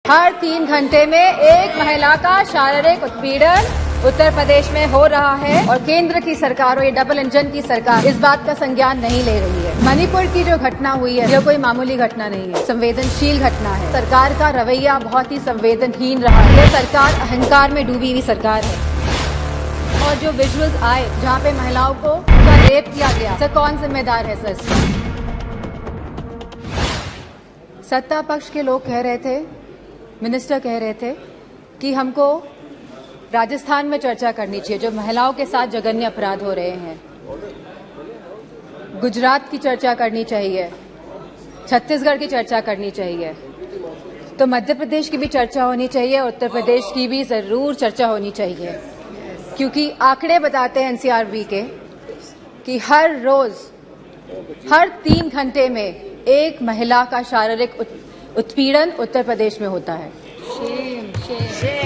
हर 3 घंटे में एक महिला का शारीरिक उत्पीड़न उत्तर प्रदेश में हो रहा है और केंद्र की सरकार और ये डबल इंजन की सरकार इस बात का संज्ञान नहीं ले रही है। मणिपुर की जो घटना हुई है यह कोई मामूली घटना नहीं है, संवेदनशील घटना है। सरकार का रवैया बहुत ही संवेदनहीन रहा है। यह सरकार अहंकार में डूबी हुई सरकार है। और जो विजुअल्स आए जहाँ पे महिलाओं को उनका रेप किया गया, सर कौन जिम्मेदार है सर इसका? सत्ता पक्ष के लोग कह रहे थे, मिनिस्टर कह रहे थे कि हमको राजस्थान में चर्चा करनी चाहिए जो महिलाओं के साथ जघन्य अपराध हो रहे हैं, गुजरात की चर्चा करनी चाहिए, छत्तीसगढ़ की चर्चा करनी चाहिए, तो मध्य प्रदेश की भी चर्चा होनी चाहिए, उत्तर प्रदेश की भी जरूर चर्चा होनी चाहिए, क्योंकि आंकड़े बताते हैं एनसीआरबी के कि हर रोज हर 3 घंटे में एक महिला का शारीरिक उत्पीड़न उत्तर प्रदेश में होता है।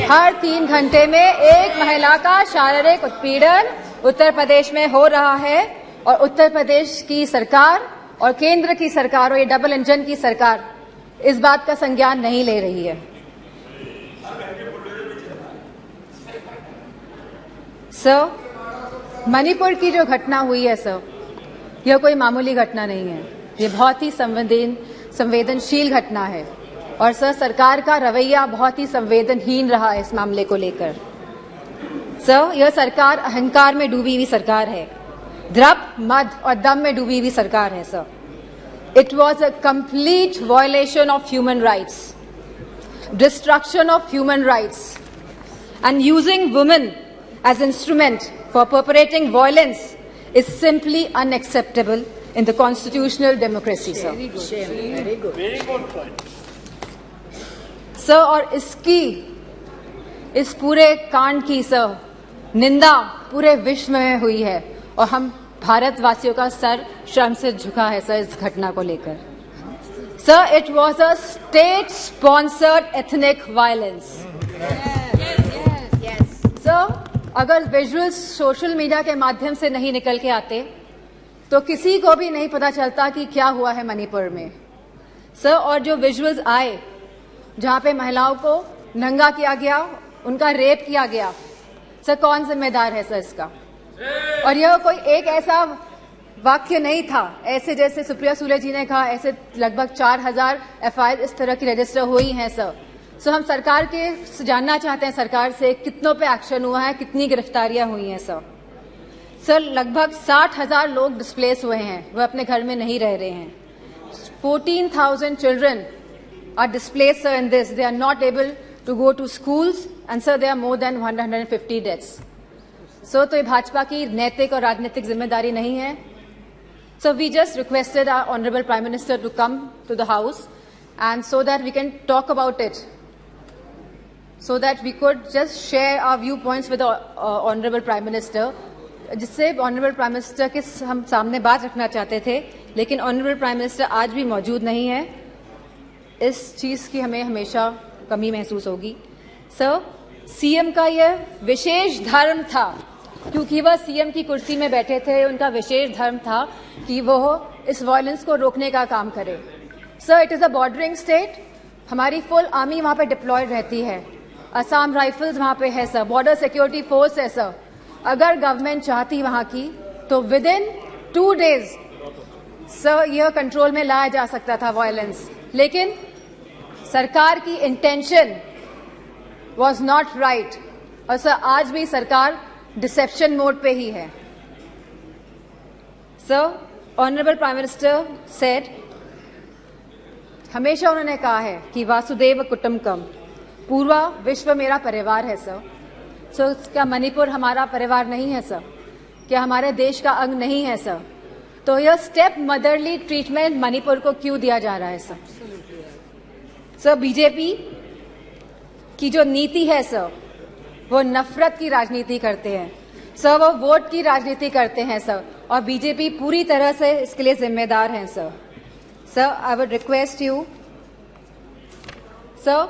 हर 3 घंटे में एक महिला का शारीरिक उत्पीड़न उत्तर प्रदेश में हो रहा है और उत्तर प्रदेश की सरकार और केंद्र की सरकार और ये डबल इंजन की सरकार इस बात का संज्ञान नहीं ले रही है। सर, मणिपुर की जो घटना हुई है सर, यह कोई मामूली घटना नहीं है, ये बहुत ही संवेदनशील घटना है और सर सरकार का रवैया बहुत ही संवेदनहीन रहा है इस मामले को लेकर। सर, यह सरकार अहंकार में डूबी हुई सरकार है, द्रव्य, मद और दम में डूबी हुई सरकार है sir. It was a complete violation of human rights, destruction of human rights and using women as instrument for perpetrating violence is simply unacceptable in the constitutional democracy, sir. Very good point. Sir, और इस पूरे कांड की sir निंदा पूरे विश्व में हुई है और हम भारतवासियों का सर शर्म से झुका है सर इस घटना को लेकर। Sir, it was a state sponsored ethnic violence. Sir, अगर विजुअल्स सोशल मीडिया के माध्यम से नहीं निकल के आते तो किसी को भी नहीं पता चलता कि क्या हुआ है मणिपुर में। सर, और जो विजुअल्स आए जहां पे महिलाओं को नंगा किया गया, उनका रेप किया गया, सर कौन जिम्मेदार है सर इसका? और यह कोई एक ऐसा वाक्य नहीं था, ऐसे जैसे सुप्रिया सुले जी ने कहा, ऐसे लगभग 4000 एफआईआर इस तरह की रजिस्टर हुई हैं सर। सो हम सरकार के जानना चाहते हैं सरकार से कितनों पे एक्शन हुआ है, कितनी गिरफ्तारियां हुई हैं सर। सर, लगभग 60,000 लोग डिस्प्लेस हुए हैं, वह अपने घर में नहीं रह रहे हैं। 14,000 children are displaced sir in this, they are not able to go to schools and sir they are more than 150 deaths. So तो ये भाजपा की नैतिक और राजनीतिक जिम्मेदारी नहीं है। So we just requested our honourable prime minister to come to the house and so that we can talk about it, so that we could just share our viewpoints with the honorable prime minister, जिससे honorable prime minister के हम सामने बात रखना चाहते थे, लेकिन honorable prime minister आज भी मौजूद नहीं है। इस चीज की हमें हमेशा कमी महसूस होगी। सर, सीएम का यह विशेष धर्म था, क्योंकि वह सीएम की कुर्सी में बैठे थे, उनका विशेष धर्म था कि वह इस वायलेंस को रोकने का काम करे। Sir, it is a bordering state, हमारी फुल आर्मी वहां पे डिप्लॉयड रहती है, असम राइफल्स वहां पे है सर, बॉर्डर सिक्योरिटी फोर्स है सर। अगर गवर्नमेंट चाहती वहां की तो विद इन 2 डेज सर यह कंट्रोल में लाया जा सकता था वायलेंस, लेकिन सरकार की इंटेंशन वाज नॉट राइट और सर आज भी सरकार डिसेप्शन मोड पे ही है। Sir, honourable prime minister said, हमेशा उन्होंने कहा है कि वासुदेव कुटुंबकम, पूरा विश्व मेरा परिवार है सर। सो क्या मणिपुर हमारा परिवार नहीं है सर? क्या हमारे देश का अंग नहीं है सर? तो यह स्टेप मदरली ट्रीटमेंट मणिपुर को क्यों दिया जा रहा है सर? सर, बीजेपी की जो नीति है सर, वो नफरत की राजनीति करते हैं सर, वो वोट की राजनीति करते हैं सर, और बीजेपी पूरी तरह से इसके लिए जिम्मेदार है sir. Sir, I would request you, sir,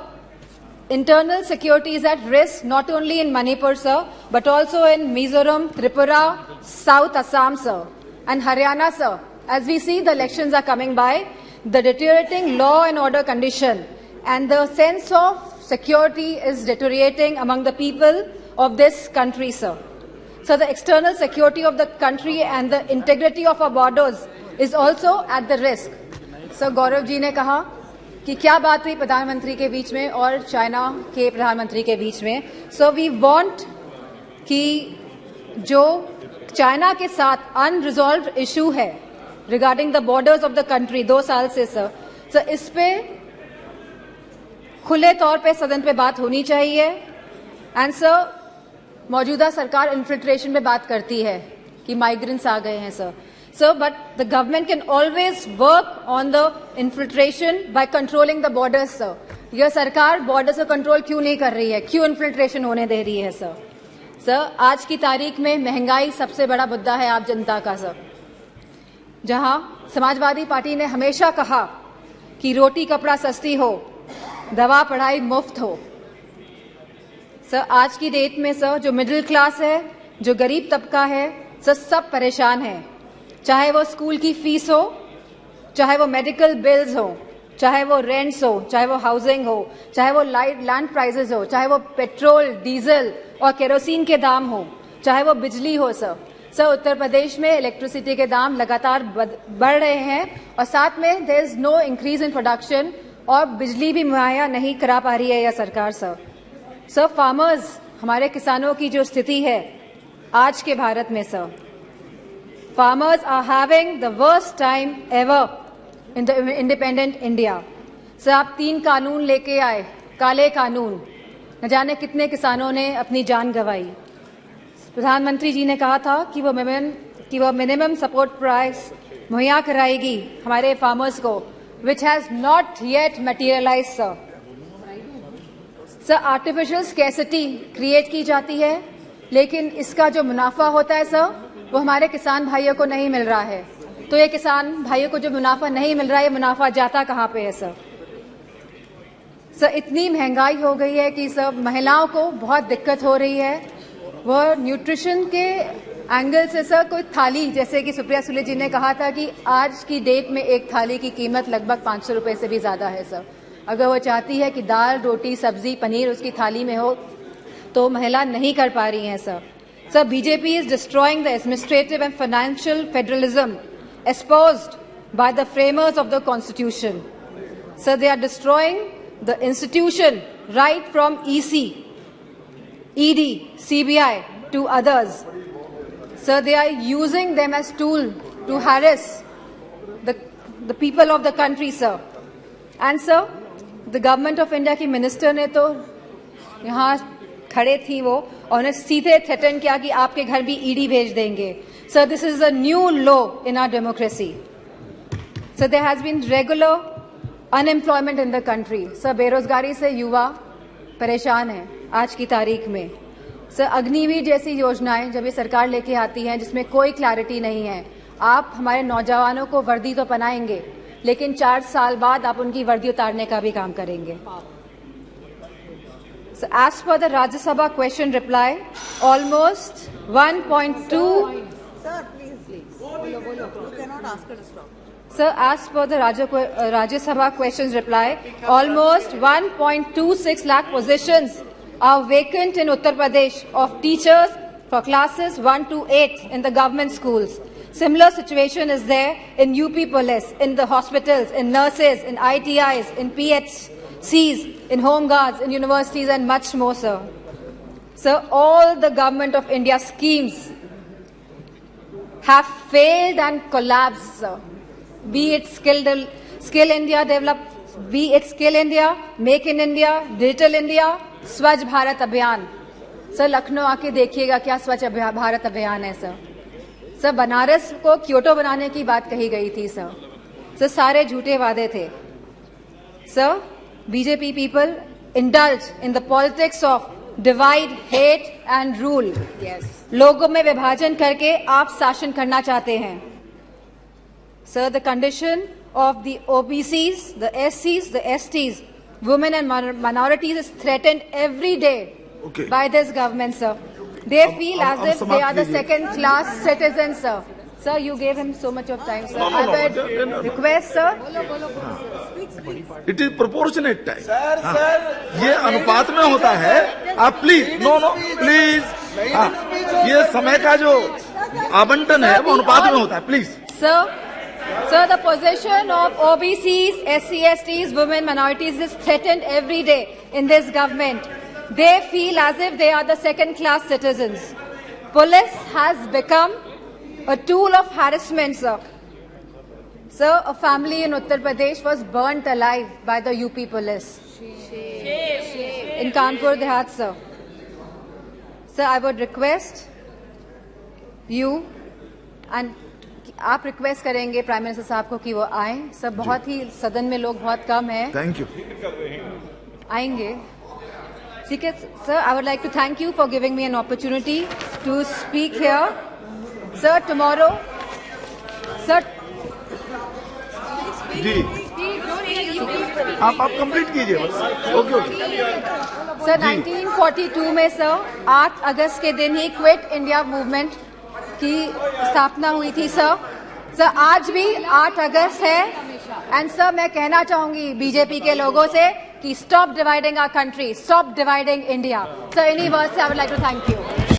internal security is at risk not only in Manipur, sir, but also in Mizoram, Tripura, South Assam, sir, and Haryana, sir. As we see the elections are coming by, the deteriorating law and order condition and the sense of security is deteriorating among the people of this country, sir. So the external security of the country and the integrity of our borders is also at the risk. So Gaurav ji ने कहा कि क्या बात हुई प्रधानमंत्री के बीच में और चाइना के प्रधानमंत्री के बीच में. So we want कि जो चाइना के साथ अनरिजॉल्व्ड इशू है regarding the borders of the country 2 साल से सर इस पे खुले तौर पे सदन पे बात होनी चाहिए. एंड सर मौजूदा सरकार इन्फिल्ट्रेशन पे बात करती है कि माइग्रेंट्स आ गए हैं sir but the government can always work on the infiltration by controlling the borders sir. यह सरकार बॉर्डर्स को कंट्रोल क्यों नहीं कर रही है, क्यों इन्फिल्ट्रेशन होने दे रही है सर आज की तारीख में महंगाई सबसे बड़ा मुद्दा है आप जनता का सर. जहां समाजवादी पार्टी ने हमेशा कहा कि रोटी कपड़ा सस्ती हो, दवा पढ़ाई मुफ्त हो. सर आज की डेट में सर जो मिडिल क्लास है, जो गरीब तबका है सर सब परेशान है. चाहे वो स्कूल की फीस हो, चाहे वो मेडिकल बिल्स हो, चाहे वो रेंट्स हो, चाहे वो हाउसिंग हो, चाहे वो लैंड प्राइसेस हो, चाहे वो पेट्रोल डीजल और केरोसिन के दाम हो, चाहे वो बिजली हो सर उत्तर प्रदेश में इलेक्ट्रिसिटी के दाम लगातार बढ़ रहे हैं और साथ में there is no increase in production और बिजली भी मुहैया नहीं करा पा रही है यह सरकार सर फार्मर्स हमारे किसानों की जो स्थिति है आज के भारत में sir farmers are having the worst time ever in the independent India. Sir आप 3 कानून लेके आए, काले कानून, न जाने कितने किसानों ने अपनी जान गंवाई. प्रधानमंत्री जी ने कहा था कि वो मिनिमम सपोर्ट प्राइस मुहैया कराएगी हमारे फार्मर्स को, which has not yet materialise sir artificial scarcity create की जाती है, लेकिन इसका जो मुनाफा होता है सर वो हमारे किसान भाइयों को नहीं मिल रहा है. तो ये किसान भाइयों को जो मुनाफा नहीं मिल रहा है, ये मुनाफा जाता कहाँ पे है सर इतनी महंगाई हो गई है कि सर महिलाओं को बहुत दिक्कत हो रही है. वह न्यूट्रिशन के एंगल से सर कोई थाली, जैसे कि सुप्रिया सुले जी ने कहा था कि आज की डेट में एक थाली की कीमत लगभग 500 रुपए से भी ज्यादा है सर. अगर वो चाहती है कि दाल रोटी सब्जी पनीर उसकी थाली में हो तो महिला नहीं कर पा रही हैं sir BJP is destroying the administrative and financial federalism espoused by the framers of the constitution. So they are destroying the institution right from EC, ED, CBI to others. So they are using them as tool to harass the people of the country, sir. And sir, the government of India की minister ने तो यहाँ खड़े थी वो और उन्हें सीधे थ्रेटन किया कि आपके घर भी ईडी भेज देंगे. So this is a new law in our democracy. So there has been regular unemployment in the country. So बेरोजगारी से युवा परेशान हैं आज की तारीख में. सर अग्निवीर जैसी योजनाएं जब ये सरकार लेके आती हैं जिसमें कोई क्लैरिटी नहीं है, आप हमारे नौजवानों को वर्दी तो पहनाएंगे लेकिन 4 साल बाद आप उनकी वर्दी उतारने का भी काम करेंगे. So as per the Rajya Sabha question reply, almost 1.2 Sir, please. You cannot ask her to stop. Sir, as per the Rajya Sabha questions reply, almost 1.26 lakh positions are vacant in Uttar Pradesh of teachers for classes 1 to 8 in the government schools. Similar situation is there in UP Police, in the hospitals, in nurses, in ITIs, in PHCs, in home guards, in universities and much more, sir. Sir, all the government of India schemes have failed and collapsed, sir. Be it Skill India develop, be it Skill India, Make in India, Digital India, स्वच्छ भारत अभियान. Sir Lucknow आके देखिएगा क्या स्वच्छ भारत अभियान है sir Banaras को Kyoto बनाने की बात कही गई थी सर सारे झूठे वादे थे. Sir BJP people indulge in the politics of divide, hate and rule. Yes. लोगों में विभाजन करके आप शासन करना चाहते हैं. Sir, the condition of the OBCs, the SCs, the STs, women and minorities is threatened every day by this government, sir. They feel as if they are the second-class citizens, sir. Sir, you gave him so much of time, sir. No, no, I no, would no. request, sir. It is proportionate time. ये अनुपात में होता है। आप please, no no please, ये समय का जो आवंटन है वो अनुपात में होता है, please. Sir, the position of OBCs, SC/STs, women, minorities is threatened every day in this government. They feel as if they are the second-class citizens. Police has become a tool of harassment, sir. Sir, a family in Uttar Pradesh was burnt alive by the UP police. In Kanpur Dehat, sir. Sir, I would request you and आप request करेंगे prime minister साहब को कि वो आए। Sir, बहुत ही सदन में लोग बहुत कम हैं। Thank you. आएंगे, ठीक है sir. I would like to thank you for giving me an opportunity to speak here. Sir, tomorrow, sir ji आप कंप्लीट कीजिए बस। ओके ओके सर, 1942 में सर 8 अगस्त के दिन ही क्विट इंडिया मूवमेंट की स्थापना हुई थी सर। आज भी 8 अगस्त है। एंड सर, मैं कहना चाहूंगी बीजेपी के लोगों से कि stop dividing our country, stop dividing India. Sir, इन्हीं वर्ड से I would like to thank you.